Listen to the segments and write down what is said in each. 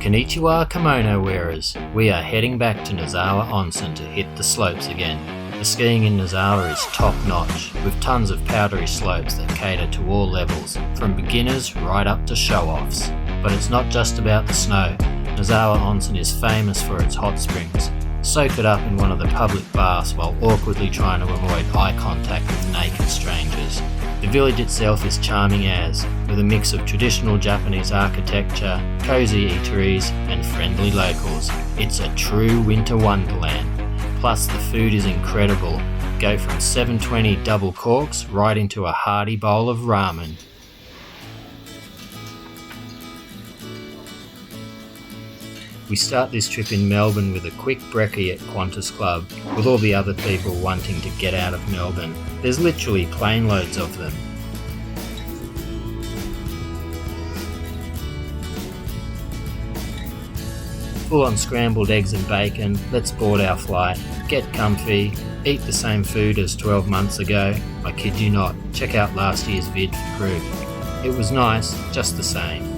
Konnichiwa kimono wearers, we are heading back to Nozawa Onsen to hit the slopes again. The skiing in Nozawa is top notch, with tons of powdery slopes that cater to all levels, from beginners right up to show-offs. But it's not just about the snow. Nozawa Onsen is famous for its hot springs. Soak it up in one of the public baths while awkwardly trying to avoid eye contact with naked strangers. The village itself is charming as, with a mix of traditional Japanese architecture, cosy eateries, and friendly locals. It's a true winter wonderland. Plus the food is incredible. Go from 720 double corks right into a hearty bowl of ramen. We start this trip in Melbourne with a quick brekkie at Qantas Club, with all the other people wanting to get out of Melbourne. There's literally plane loads of them. Full on scrambled eggs and bacon, let's board our flight, get comfy, eat the same food as 12 months ago. I kid you not, check out last year's vid for proof. It was nice, just the same.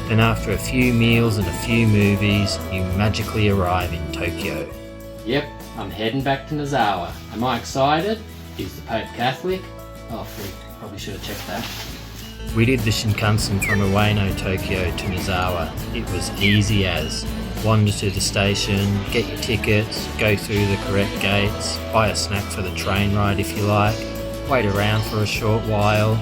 Then after a few meals and a few movies, you magically arrive in Tokyo. Yep, I'm heading back to Nozawa. Am I excited? Is the Pope Catholic? Oh, probably should have checked that. We did the Shinkansen from Ueno, Tokyo to Nozawa. It was easy as. Wander to the station, get your tickets, go through the correct gates, buy a snack for the train ride if you like, wait around for a short while.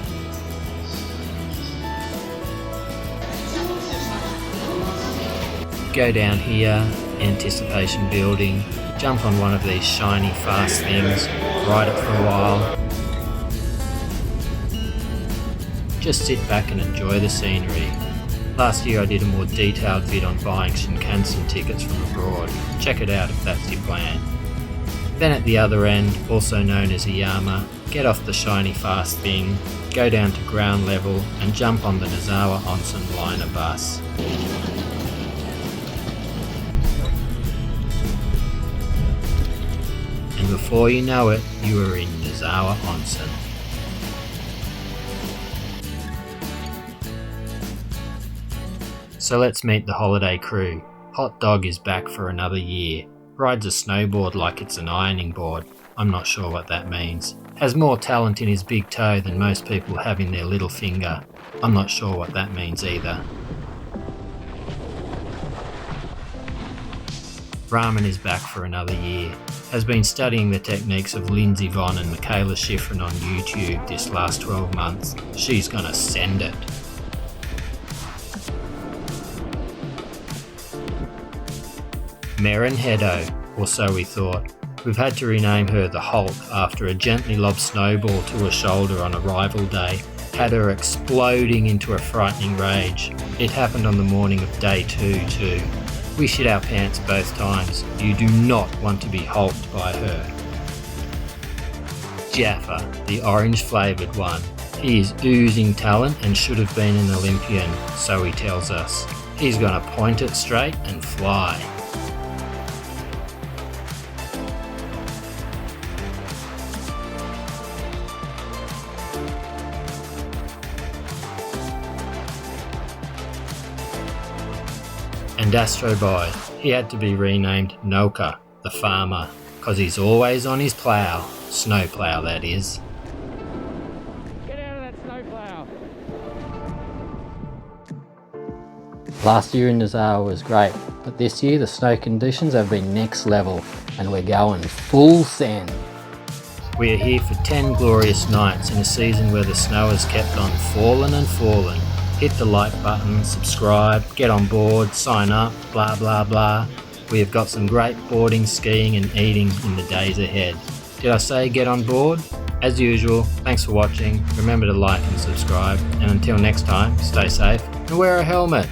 Go down here, anticipation building, jump on one of these shiny fast things, ride it for a while. Just sit back and enjoy the scenery. Last year I did a more detailed vid on buying Shinkansen tickets from abroad. Check it out if that's your plan. Then at the other end, also known as Iyama, get off the shiny fast thing, go down to ground level and jump on the Nozawa Onsen liner bus. And before you know it, you are in Nozawa Onsen. So let's meet the holiday crew. Hot Dog is back for another year. Rides a snowboard like it's an ironing board. I'm not sure what that means. Has more talent in his big toe than most people have in their little finger. I'm not sure what that means either. Ramen is back for another year. Has been studying the techniques of Lindsey Vonn and Michaela Schifrin on YouTube this last 12 months. She's gonna send it. Meren Hedo, or so we thought. We've had to rename her the Hulk after a gently lobbed snowball to her shoulder on arrival day had her exploding into a frightening rage. It happened on the morning of day 2 too. We shit our pants both times. You do not want to be hulked by her. Jaffa, the orange flavoured one. He is oozing talent and should have been an Olympian, so he tells us. He's gonna point it straight and fly. And Astro Boy, he had to be renamed Noka, the farmer, cause he's always on his plough, snow plough that is. Get out of that snow plough! Last year in Nozawa was great, but this year the snow conditions have been next level and we're going full send. We are here for 10 glorious nights in a season where the snow has kept on falling and falling. Hit the like button, subscribe, get on board, sign up, blah blah blah. We have got some great boarding, skiing and eating in the days ahead. Did I say get on board? As usual, thanks for watching, remember to like and subscribe, and until next time, stay safe and wear a helmet.